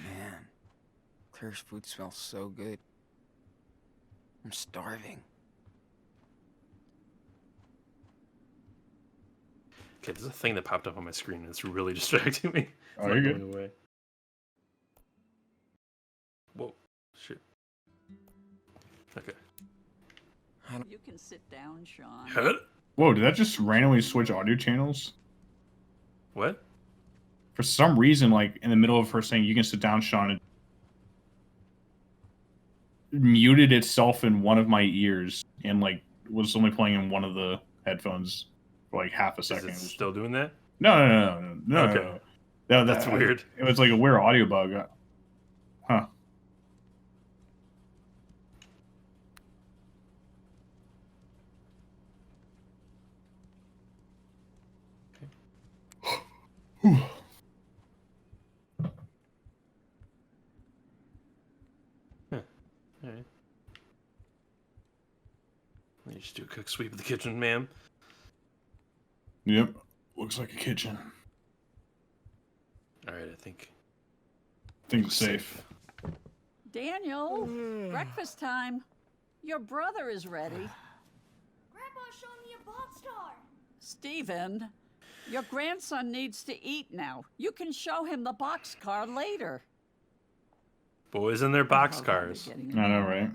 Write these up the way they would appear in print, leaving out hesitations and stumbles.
Man, Claire's food smells so good. I'm starving. Okay, there's a thing that popped up on my screen and it's really distracting me. It's Oh, not you're going good. away. Whoa, shit. Okay. You can sit down, Sean. Huh? Whoa, did that just randomly switch audio channels? What? For some reason, like, in the middle of her saying, you can sit down, Sean, it muted itself in one of my ears and, like, was only playing in one of the headphones for, like, half a second. Is it still doing that? No. Okay. No, That's weird. It was like a weird audio bug. Huh. Alright. Let me just do a quick sweep of the kitchen, ma'am. Yep. Looks like a kitchen. Alright, I think Things safe. Daniel, breakfast time. Your brother is ready. Grandpa showed me a boxcar. Stephen, your grandson needs to eat now. You can show him the boxcar later. boys in their boxcars. I know, right?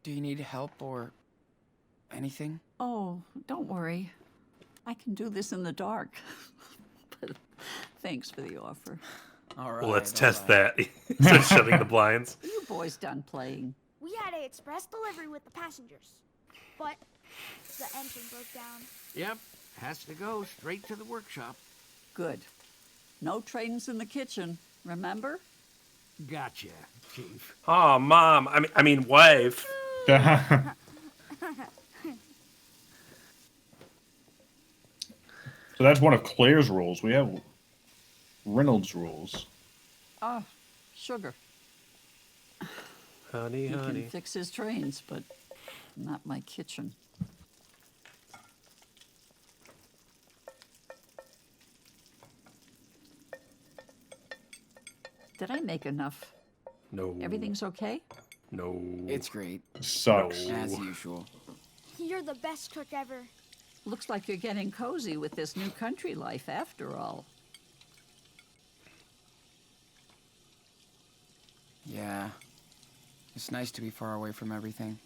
Do you need help or anything? Oh, don't worry. I can do this in the dark. But thanks for the offer. All right. Well, let's all test right. that. Instead of shutting the blinds. Are you boys done playing? We had an express delivery with the passengers, but the engine broke down. Yep, has to go straight to the workshop. Good. No trains in the kitchen, remember? Gotcha, Chief. Oh, mom. I mean, wife. So that's one of Claire's rules. We have Reynolds' rules. Oh, sugar. Honey, He honey. can fix his trains, but not my kitchen. Did I make enough? No. Everything's okay? No. It's great, Sucks. No. as usual. You're the best cook ever. Looks like you're getting cozy with this new country life after all. Yeah. It's nice to be far away from everything.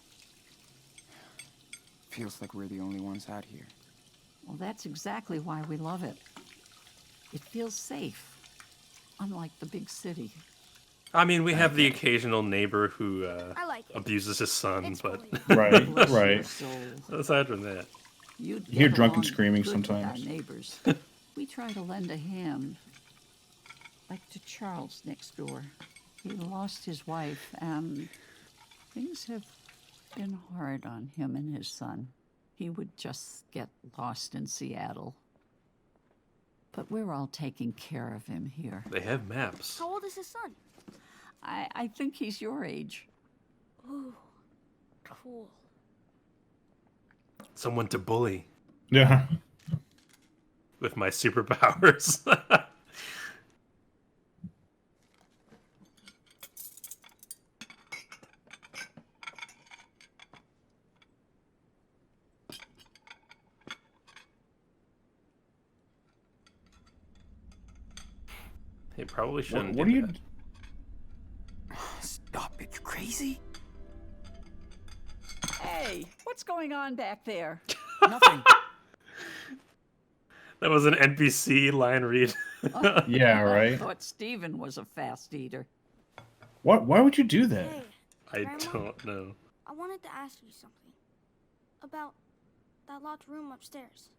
Feels like we're the only ones out here. Well, that's exactly why we love it. It feels safe, unlike the big city. I mean, we have the occasional neighbor who I like it. abuses his son, It's but bullying. Right, Bless your right. soul. aside from that, You'd You hear get drunken along screaming good with sometimes. Our neighbors. We try to lend a hand, like to Charles next door. He lost his wife, and things have been hard on him and his son. He would just get lost in Seattle. But we're all taking care of him here. they have maps. How old is his son? I think he's your age. Ooh, cool. Someone to bully Yeah. with my superpowers. They probably shouldn't. What do are you? that. Stop it, you crazy? Hey, what's going on back there? Nothing. That was an NPC line read. Yeah, I right. thought Stephen was a fast eater. What? Why would you do that? Hey, I Grandma? don't know. I wanted to ask you something about that locked room upstairs.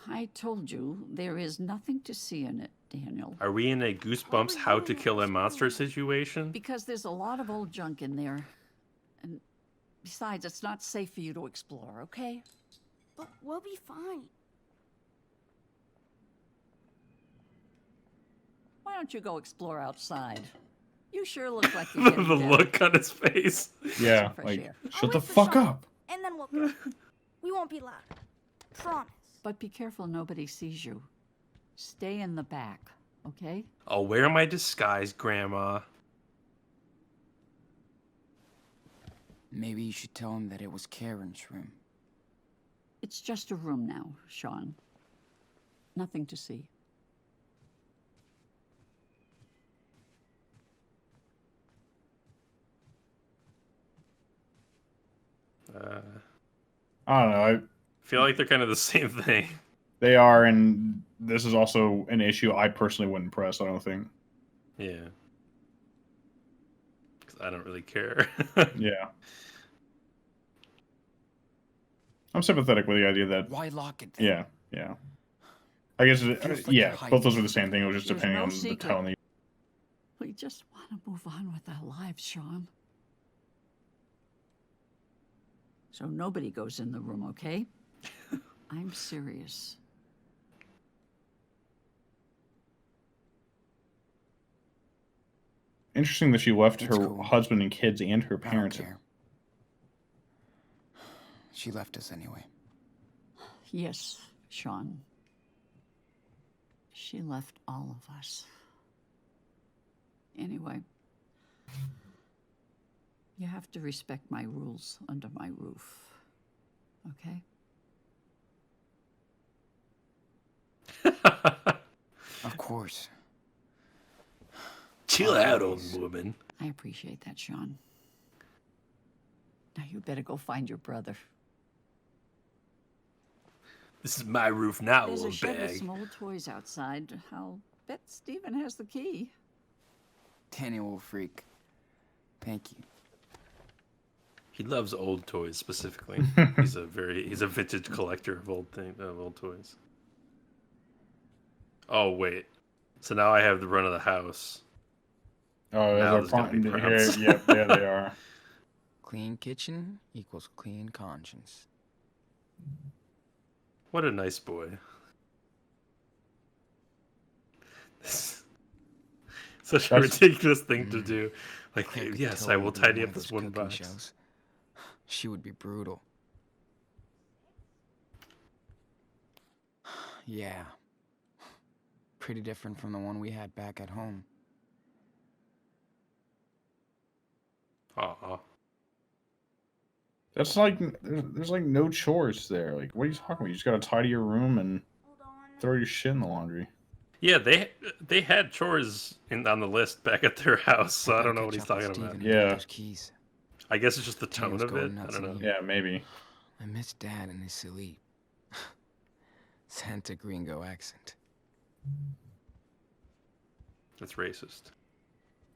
I told you there is nothing to see in it, Daniel. Are we in a Goosebumps How to Kill a Monster situation? Because there's a lot of old junk in there. And besides, it's not safe for you to explore, okay? But we'll be fine. Why don't you go explore outside? You sure look like you're the getting better. look on his face. Yeah, Fresh like air. I'll shut the wait for fuck Sean, up. And then we'll go. We won't be loud. Promise. But be careful nobody sees you. Stay in the back, okay? I'll wear my disguise, Grandma. Maybe you should tell him that it was Karen's room. It's just a room now, Sean. Nothing to see. I don't know. I feel like they're kind of the same thing. They are, and this is also an issue I personally wouldn't press. I don't think. Yeah. Because I don't really care. Yeah. I'm sympathetic with the idea that. Why lock it then? Yeah, yeah. I guess. Feels like Yeah, you're both those hiding are the same thing. It was just There's depending no on the secret. tone. We just want to move on with our lives, Sean. So nobody goes in the room, okay? I'm serious. Interesting that she left It's her cool. husband and kids and her I don't parents. care. She left us anyway. Yes, Sean. She left all of us. Anyway, you have to respect my rules under my roof, okay? Of course. Chill out, old Always. woman. I appreciate that, Sean. Now you better go find your brother. This is my roof now, There's a little shed with bag. some old toys outside. I'll bet Stephen has the key. Daniel will freak. Thank you. He loves old toys specifically. he's a vintage collector of old toys. Oh wait. So now I have the run of the house. Oh, Now they're there's gonna be here. problems. Yep, yeah, they are. Clean kitchen equals clean conscience. What a nice boy. Such a That's- ridiculous thing to do. Like, Claire could yes, I totally will be tidy one up of this those one cooking box. shows. She would be brutal. Yeah. Pretty different from the one we had back at home. Aw. That's like there's like no chores there. Like, what are you talking about? You just gotta tidy your room and Hold on. throw your shit in the laundry. Yeah, they had chores on the list back at their house, so I gotta don't know what catch he's up with talking about. Steven and get Yeah. those keys. I guess it's just the tone Daniel's of going it. I nuts don't in know. here. Yeah, maybe. I miss Dad and his silly Santa Gringo accent. It's racist.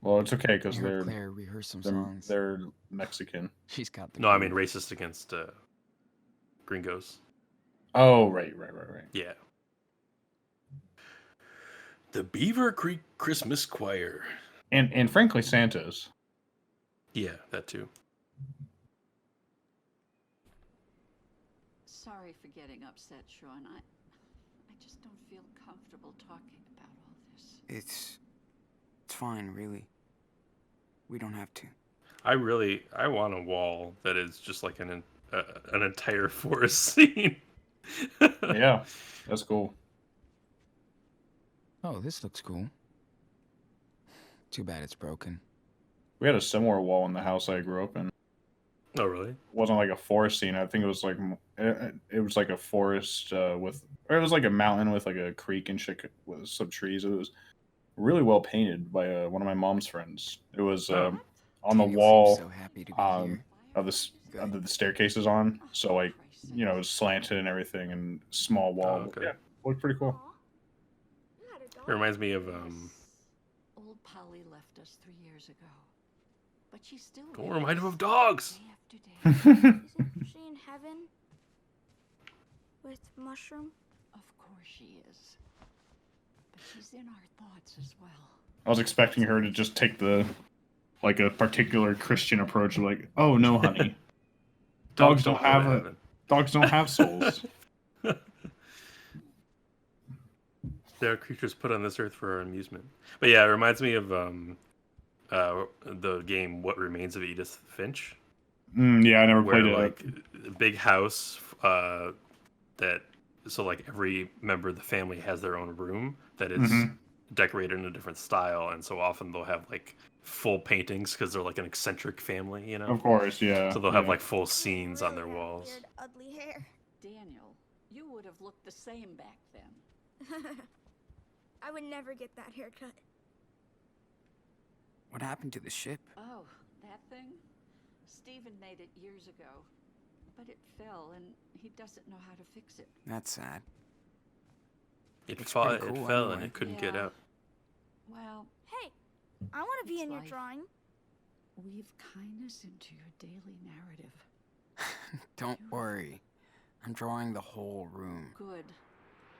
Well, it's okay I because heard Claire rehearse some songs. they're Mexican. She's got the No, I mean groove. racist against gringos. Oh, right. Yeah. The Beaver Creek Christmas Choir. And frankly, Santa's. Yeah, that too. Sorry for getting upset, Sean. I just don't feel comfortable talking about all this. It's fine, really. We don't have to. I want a wall that is just like an entire forest scene. Yeah, that's cool. Oh, this looks cool. Too bad it's broken. We had a similar wall in the house I grew up in. Oh, really? It wasn't like a forest scene. I think it was like it was like a forest or it was like a mountain with like a creek and shit with some trees. It was really well painted by one of my mom's friends. It was on the Daniel wall seems so happy to be here. of the staircase is on. So like it was slanted and everything and small wall. Oh, okay. Yeah, looked pretty cool. Aw. You had a It dog. reminds me of Old Polly left us 3 years ago, but she's still. don't with remind him us of dogs. Day after day. Isn't she in heaven? With Mushroom? Of course she is. But she's in our thoughts as well. I was expecting her to just take a particular Christian approach of like, oh no, honey, dogs don't go to have heaven. dogs don't have souls. They're creatures put on this earth for our amusement. But yeah, it reminds me of the game What Remains of Edith Finch, Yeah, I never where played it. like a big house that so like every member of the family has their own room that is decorated in a different style, and so often they'll have like full paintings because they're like an eccentric family, you know. Of course, yeah. So they'll have yeah. like full scenes on their Really have walls. weird, ugly hair. Daniel, you would have looked the same back then. I would never get that haircut. What happened to the ship? Oh, that thing? Stephen made it years ago, but it fell and he doesn't know how to fix it. That's sad. It, Looks fought, pretty it cool fell and anyway. it couldn't get Yeah. out. Well, Hey, I want to be It's in your life. drawing. weave kindness into your daily narrative. Don't worry. I'm drawing the whole room. Good.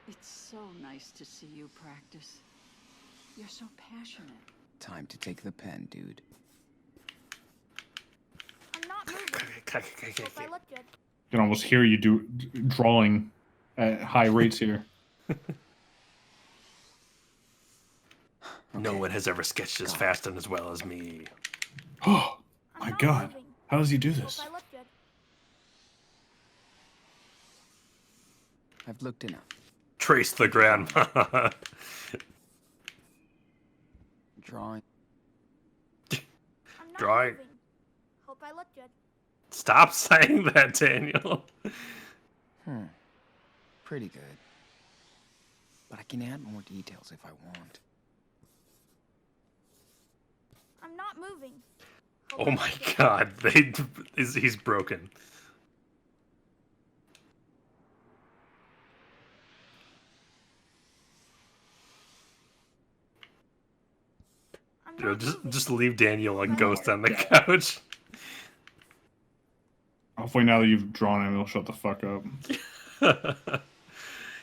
It's so nice to see you practice. You're so passionate. Time to take the pen, dude. I'm not moving. Hope I look good. You can almost hear you drawing at high rates here. No one has ever sketched as fast and as well as me. Oh I'm my not god. moving. How does he do Hope this? I look good. I've looked enough. Trace the grandma. Drawing. I'm not Drawing. moving. Hope I look good. Stop saying that, Daniel. Pretty good. But I can add more details if I want. I'm not moving. Hope Oh I my look good. god, he's broken. I'm You know, not moving. just leave Daniel a Oh ghost my on the God. couch. Hopefully now that you've drawn him, he'll shut the fuck up.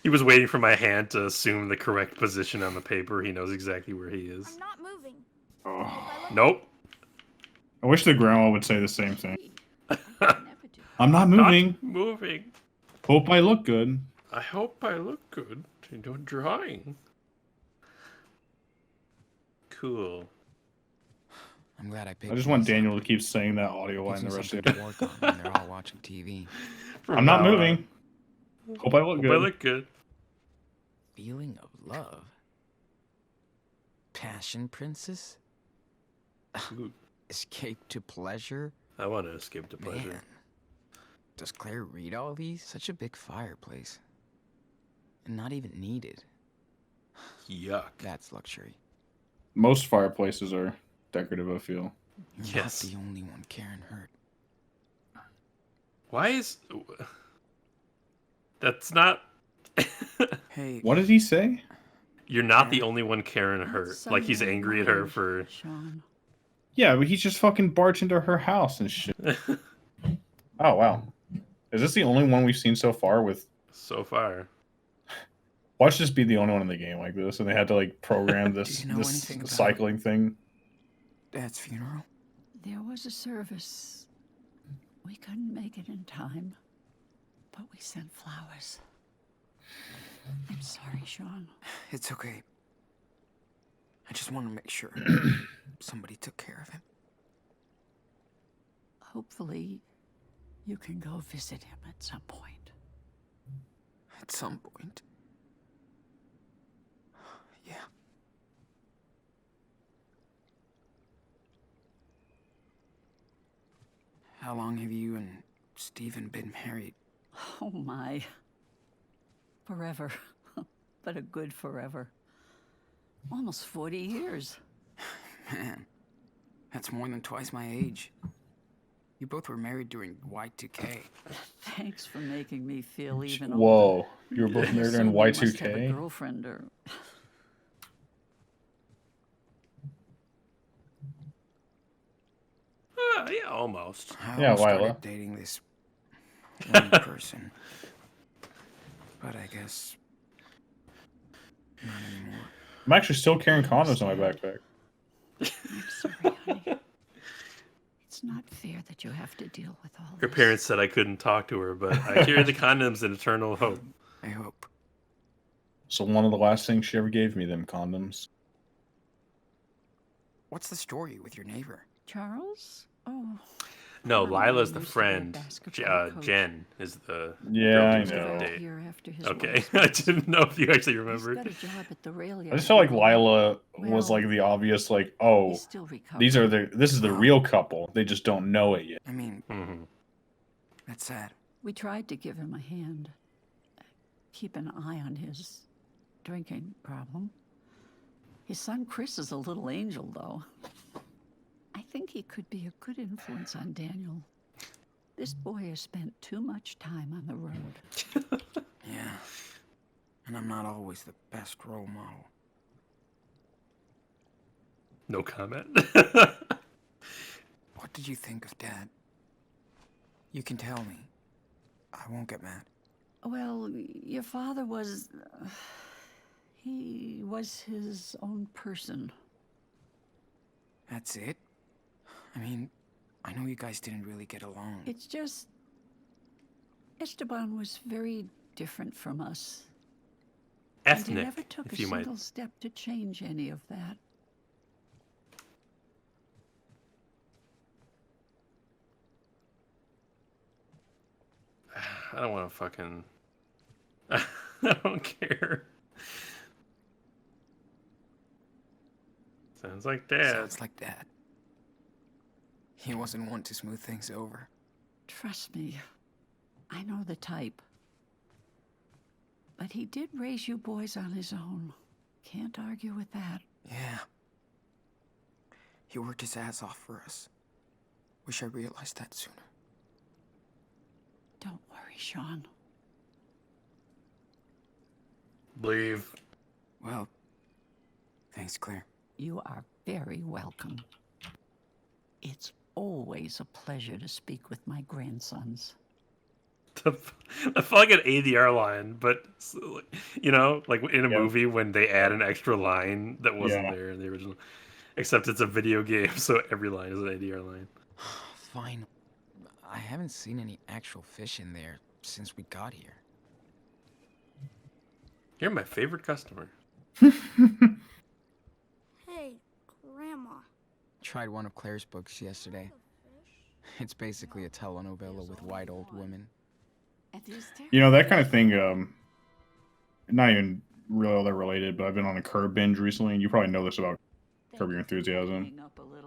He was waiting for my hand to assume the correct position on the paper. He knows exactly where he is. I'm not moving. Oh. Hope I look Nope. I wish the grandma would say the same thing. I could never do. I'm not moving. Not moving. Hope I look good. I hope I look good. You're doing drawing. Cool. I'm glad I picked I just want these up. Daniel to keep saying that audio Gives line me the rest of something the to work on when they're all watching TV. From I'm not now on. moving. Hope I look Hope good. I look good. Feeling of love. Passion princess? Ooh, Escape to pleasure? I want to escape to pleasure. Man. Does Claire read all these? Such a big fireplace. And not even needed. Yuck. That's luxury. Most fireplaces are decorative, I feel. You're Yes. not the only one Karen hurt. Why is... That's not... Hey, What did he say? You're not the only one Karen Not hurt. so Like, he's young angry at her age, for... Sean. Yeah, but he just fucking barged into her house and shit. Oh, wow. Is this the only one we've seen so far with... So far. Watch this be the only one in the game like this, and they had to, like, program this, Do you know this anything about- cycling thing. Dad's funeral? There was a service. We couldn't make it in time, but we sent flowers. I'm sorry, Sean. It's okay. I just want to make sure somebody took care of him. Hopefully, you can go visit him at some point. At some point. Yeah. How long have you and Stephen been married? Oh my. Forever. But a good forever. Almost 40 years. Man, that's more than twice my age. You both were married during Y2K. Thanks for making me feel even older. Whoa. You were both I married assume in you must have a Y2K? girlfriend or... Yeah, almost. I Yeah, almost Lila. started dating this one person. But I guess not anymore. I'm actually still carrying condoms in my backpack. I'm sorry, honey. It's not fair that you have to deal with all Her this. parents said I couldn't talk to her, but I carry the condoms in eternal hope. I hope. So one of the last things she ever gave me, them condoms. What's the story with your neighbor? Charles? Oh, No, Carl Lila's the used to be a friend. basketball coach. Jen is the Yeah, girl I he was know. gonna Moved date. here after his Okay, wife I passed. didn't know if you actually He's remembered. got a job at the rail yard. I just felt like now. Lila was Well, like the obvious, like, He's oh, still these are recovering. this is the real couple. They just don't know it yet. I mean, Hmm. that's sad. We tried to give him a hand, keep an eye on his drinking problem. His son Chris is a little angel, though. I think he could be a good influence on Daniel. This boy has spent too much time on the road. Yeah. And I'm not always the best role model. No comment. What did you think of Dad? You can tell me. I won't get mad. Well, your father was... he was his own person. That's it? I mean, I know you guys didn't really get along. It's just... Esteban was very different from us. And he Ethnic, never took if a you might. single step to change any of that. I don't want to fucking. I don't care. Sounds like Dad. Sounds like Dad. He wasn't one to smooth things over. Trust me, I know the type. But he did raise you boys on his own. Can't argue with that. Yeah. He worked his ass off for us. Wish I realized that sooner. Don't worry, Sean. Leave. Well, thanks, Claire. You are very welcome. It's always a pleasure to speak with my grandsons. The fucking ADR line, but you know, like in a Yeah. movie when they add an extra line that wasn't Yeah. there in the original. Except it's a video game, so every line is an ADR line. Fine. I haven't seen any actual fish in there since we got here. You're my favorite customer. Hey, Grandma. Tried one of Claire's books yesterday. It's basically a telenovela with white old women. You know, that kind of thing, not even really all that related, but I've been on a Curb binge recently, and you probably know this about Curb Your Enthusiasm.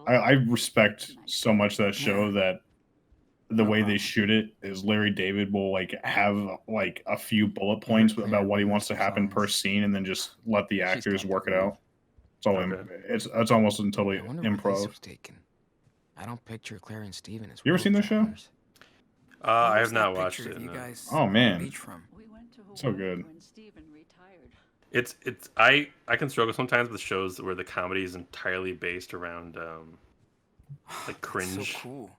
I respect so much that show that the way they shoot it is Larry David will like have like a few bullet points about what he wants to happen per scene, and then just let the actors work it out. It's all Okay. it's almost totally I wonder where this improv. was taken. I don't picture Claire and Steven as You ever seen this show? travelers. I Where's have not that watched picture it. of you No. guys Oh, on the man. beach from? We went to So good. when Stephen retired. It's I can struggle sometimes with shows where the comedy is entirely based around like That's cringe, so cool.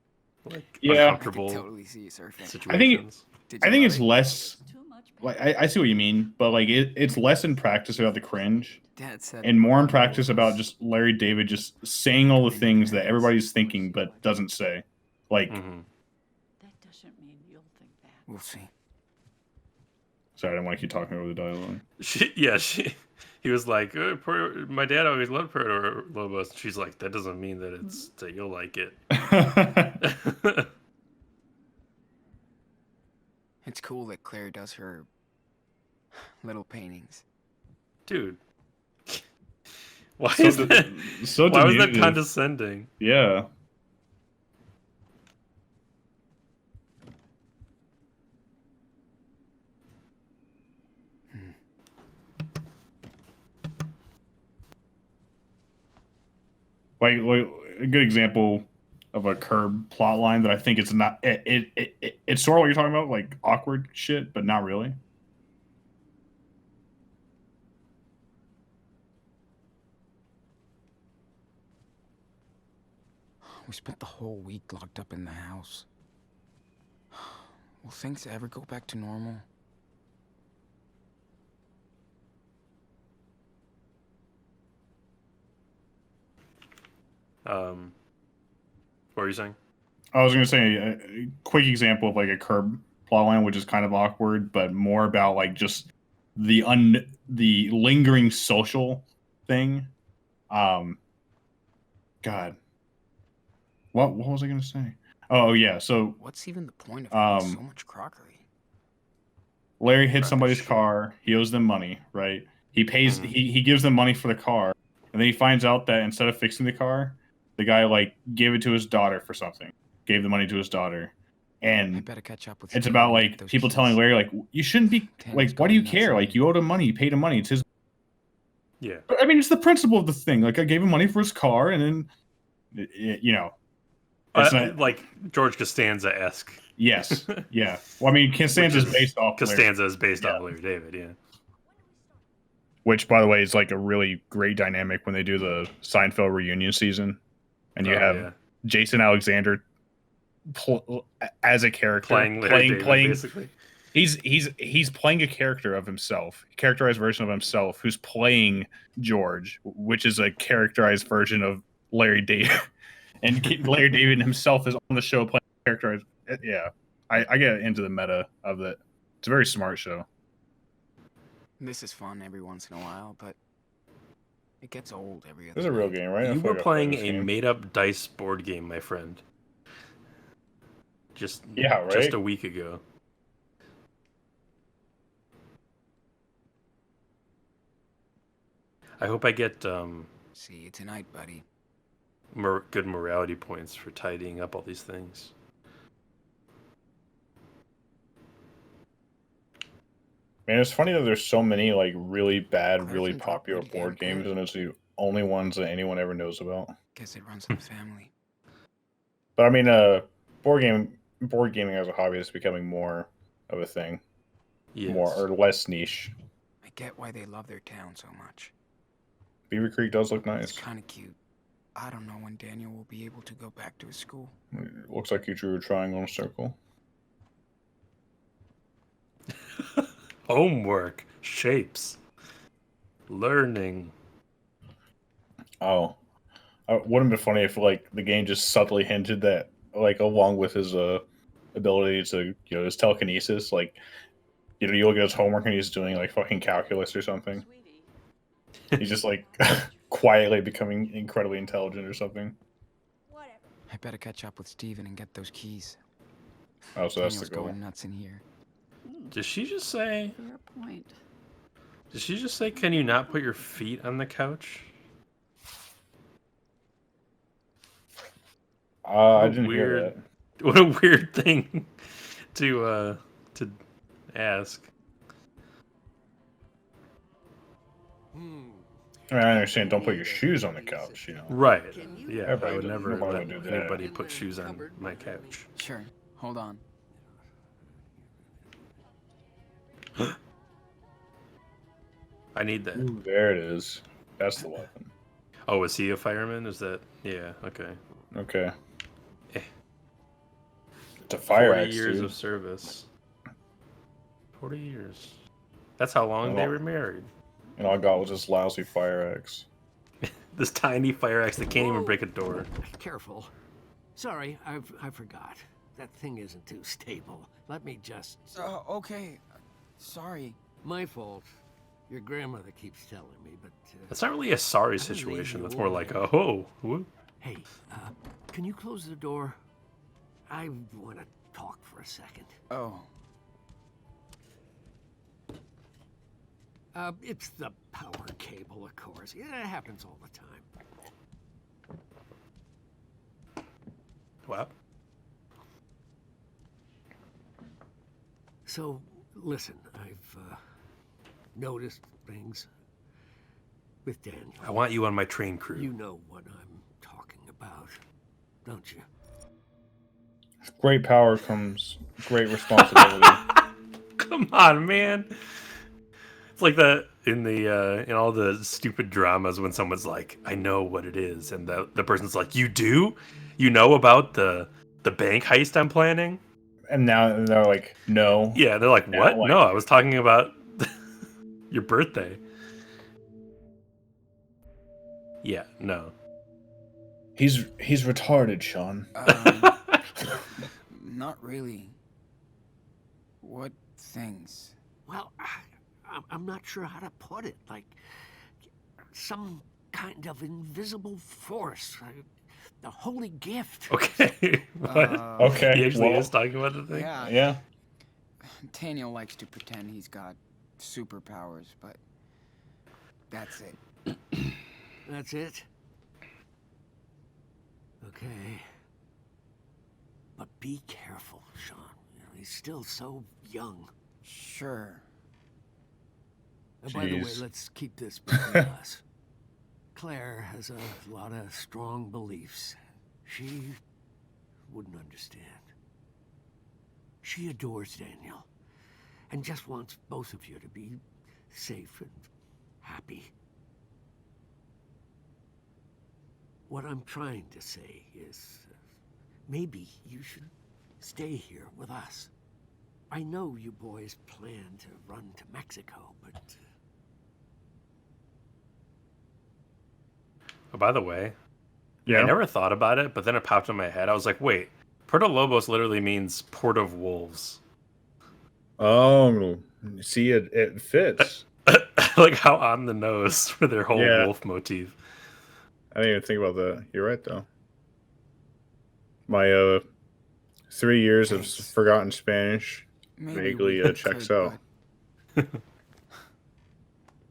like Yeah. I could uncomfortable totally see you surfing. situations. Did I you think love it's it? less Too much like I see what you mean, but like it's less in practice about the cringe Dad said. and more in all practice of about us just Larry David just saying all the things that everybody's thinking but doesn't say. Like, Hmm. That doesn't mean you'll think that. We'll see. sorry, I don't want to keep talking over the dialogue. He was like, my dad always loved Puerto Lobos. She's like, that doesn't mean that you'll like it. It's cool that Claire does her little paintings. Dude, why So is de- that? so Why was that diminutive. condescending? Yeah. Like a good example of a Curb plot line that I think it's not it's sort of what you're talking about, like awkward shit, but not really. We spent the whole week locked up in the house. Will things ever go back to normal? What are you saying? I was gonna say a quick example of like a Curb plotline, which is kind of awkward, but more about like just the lingering social thing. God, what was I gonna say? Oh yeah, so What's even the point of having so um, much crockery? Larry hits Crap is somebody's shit. car. He owes them money, right? He pays. Mhm. He gives them money for the car, and then he finds out that instead of fixing the car, the guy like gave it to his daughter for something. Gave the money to his daughter, I and better catch up with it's Steven about and get like those people keys. telling Larry like you shouldn't be Daniel's like why do you going nuts care? in Like here. you owed him money. You paid him money. It's his. Yeah. I mean, it's the principle of the thing. Like I gave him money for his car, and then you know, it's not. Like George Costanza-esque. Yes, yeah. Well, I mean, Costanza's based off Larry. Costanza is based Yeah. off Larry David, yeah. Which, by the way, is like a really great dynamic when they do the Seinfeld reunion season, and you Oh, have yeah. Jason Alexander as a character Playing Larry David, basically. He's playing a character of himself, a characterized version of himself, who's playing George, which is a characterized version of Larry David, and Larry David himself is on the show playing characterized. Yeah, I get into the meta of it. It's a very smart show. This is fun every once in a while, but it gets old every other This is a real night. game, right? I You feel were like I've played playing this a game. made-up dice board game, my friend. Just right? a week ago. I hope I get See you tonight, buddy. good morality points for tidying up all these things. Man, it's funny that there's so many like really bad, really Griffin got popular pretty damn board games, good. and it's the only ones that anyone ever knows about. Guess it runs in the family. But I mean, board gaming as a hobby is becoming more of a thing, Yes. more or less niche. I get why they love their town so much. Beaver Creek does look It's nice. kind of cute. I don't know when Daniel will be able to go back to his school. It looks like you drew a triangle and a circle. Homework, shapes, learning. Oh, wouldn't it be funny if like the game just subtly hinted that, like, along with his ability to his telekinesis, like you look at his homework and he's doing like fucking calculus or something. He's just like quietly becoming incredibly intelligent or something. Whatever. I better catch up with Steven and get those keys. Oh, so that's Daniel's the goal. going nuts in here. Did she just say? Fair point. Did she just say? Can you not put your feet on the couch? I didn't hear that. What a weird thing to ask. I mean, I understand. Don't put your shoes on the couch. Right. Yeah, Everybody I would does- never nobody let would do that. anybody put shoes on my couch. Sure. Hold on. I need that. Ooh, there it is. That's the weapon. Oh, is he a fireman? Is that? Yeah. Okay. Okay. Eh. It's a fire 40 axe, years dude. of service. 40 years. That's how long they were married. And all I got was this lousy fire axe. This tiny fire axe that can't even break a door. Careful. Sorry, I forgot. That thing isn't too stable. Let me just... Okay. Sorry. My fault. Your grandmother keeps telling me, but... That's not really a sorry I believe situation. you That's more were. like a oh. Whoop. Hey, can you close the door? I want to talk for a second. Oh. It's the power cable, of course. Yeah, it happens all the time. What? So, listen, I've noticed things with Daniel. I want you on my train crew. You know what I'm talking about, don't you? With great power comes great responsibility. Come on, man. It's like that in the in all the stupid dramas when someone's like, "I know what it is," and the person's like, "You do? You know about the bank heist I'm planning?" And now they're like, no. Yeah, they're like, Now, "What? like- No, I was talking about your birthday." Yeah, no. He's retarded, Sean. Not really. What things? Well, I'm not sure how to put it. Like, some kind of invisible force. The holy gift. Okay. What? Okay, He actually well, is talking about the thing? Yeah, Yeah. Daniel likes to pretend he's got superpowers, but that's it. That's it? Okay. But be careful, Sean. You know, he's still so young. Sure. And by the way, Jeez. let's keep this between us. Claire has a lot of strong beliefs. She wouldn't understand. She adores Daniel and just wants both of you to be safe and happy. What I'm trying to say is maybe you should stay here with us. I know you boys plan to run to Mexico, but Oh, by the way, Yeah. I never thought about it, but then it popped in my head. I was like, wait, Puerto Lobos literally means Port of Wolves. Oh, see, it fits. Like how on the nose for their whole Yeah. wolf motif. I didn't even think about that. You're right, though. My 3 years of Thanks. forgotten Spanish Maybe vaguely we checks could, out. but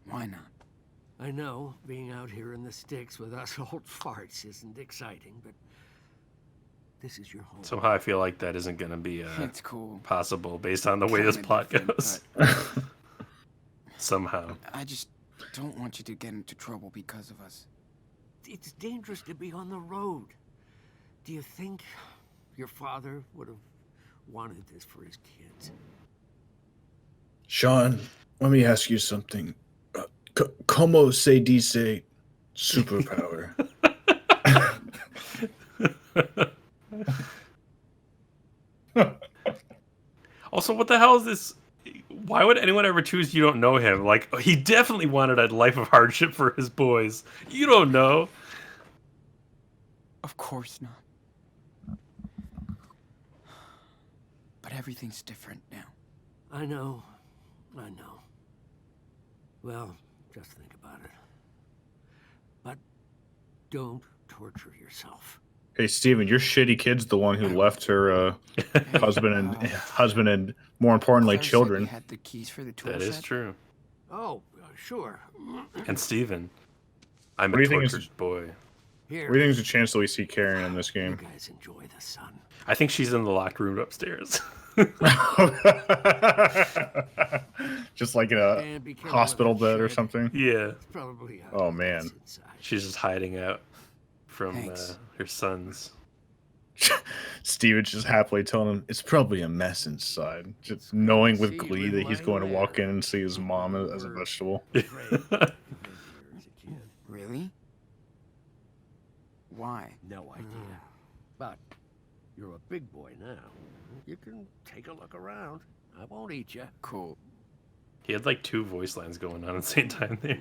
why not? I know being out here in the sticks with us old farts isn't exciting, but this is your home. Somehow I feel like that isn't going to be It's cool. possible based on the way this Kinda plot different, goes. Somehow. I just don't want you to get into trouble because of us. It's dangerous to be on the road. Do you think your father would have wanted this for his kids? Sean, let me ask you something. Como se dice superpower? Also, what the hell is this? Why would anyone ever choose you don't know him? Like, he definitely wanted a life of hardship for his boys. You don't know. Of course not. But everything's different now. I know. Well, just think about it. But don't torture yourself. Hey, Steven, your shitty kid's the one who left her husband and more importantly, Claire said children. you had the keys for the tool That is set? true. Oh, sure. And Steven, I'm What a do you think is- tortured boy. Here. What do you think is a chance that we see Karen in this You game? guys enjoy the sun. I think she's in the locked room upstairs. Just like in a And be careful hospital with that bed or shed. something. Yeah. It's probably Oh, man. inside. She's just hiding out from Thanks. her sons. Steven's just happily telling him it's probably a mess inside, just knowing with See you glee in that he's my going to walk lair. in and see his mom as a vegetable. Afraid you lived here as a kid. Really? Why? No idea. But you're a big boy now. You can take a look around. I won't eat you. Cool. He had like two voice lines going on at the same time there.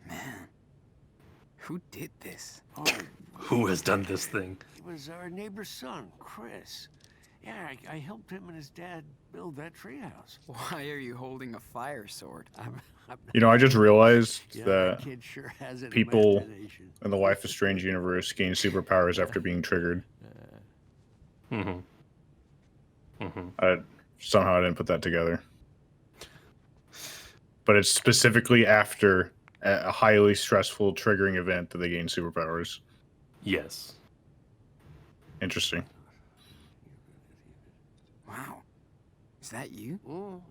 Man. Who did this? Oh, Who has done this thing? it was our neighbor's son, Chris. Yeah, I helped him and his dad build that treehouse. Why are you holding a fire sword? I'm You know, I just realized yeah, that kid sure has an people imagination. in the Life is Strange universe gain superpowers after being triggered. Mm-hmm. Mm-hmm. Somehow I didn't put that together. But it's specifically after a highly stressful triggering event that they gain superpowers. Yes. Interesting. Wow. Is that you?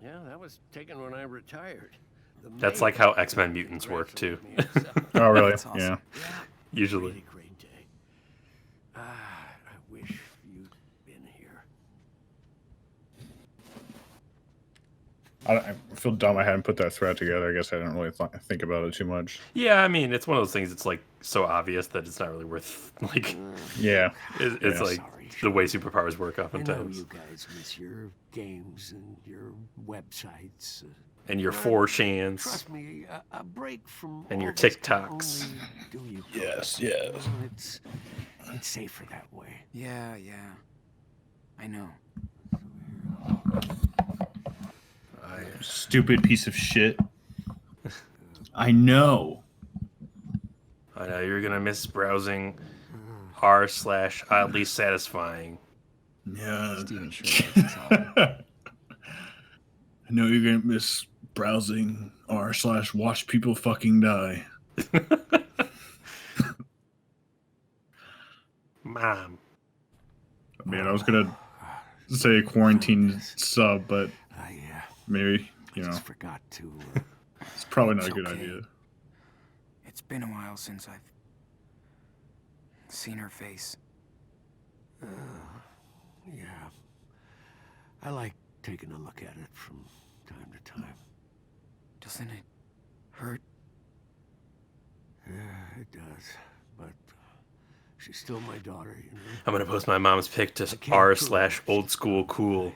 Yeah, that was taken when I retired. The That's mayor like how X-Men mutants work, too. congratulated me himself. Oh, really? That's awesome. Yeah. Yeah, Usually. really great day. I wish you'd been here. I feel dumb I hadn't put that thread together. I guess I didn't really think about it too much. Yeah, I mean, it's one of those things. It's like so obvious that it's not really worth like. Yeah. It's Yeah. like Sorry, the Sean. way superpowers work I know oftentimes, you guys miss your games and your websites. and your But 4chans. Trust me, a break from And all your this can TikToks. only do you good. Yes, yes. Well, it's safer that way. Yeah. I know. Stupid piece of shit. I know. I know you're gonna miss browsing r/oddly satisfying. Yeah. Steven sure does tell him. I know you're gonna miss browsing r/watch people fucking die. Mom. Man, I was gonna say quarantine sub, but maybe, I you know, just forgot to. it's probably not It's a good okay. idea. It's been a while since I've seen her face. Yeah. I like taking a look at it from time to time. Doesn't it hurt? Yeah, it does. But she's still my daughter, you know. I'm gonna post my mom's pic to I can't prove r/old school cool.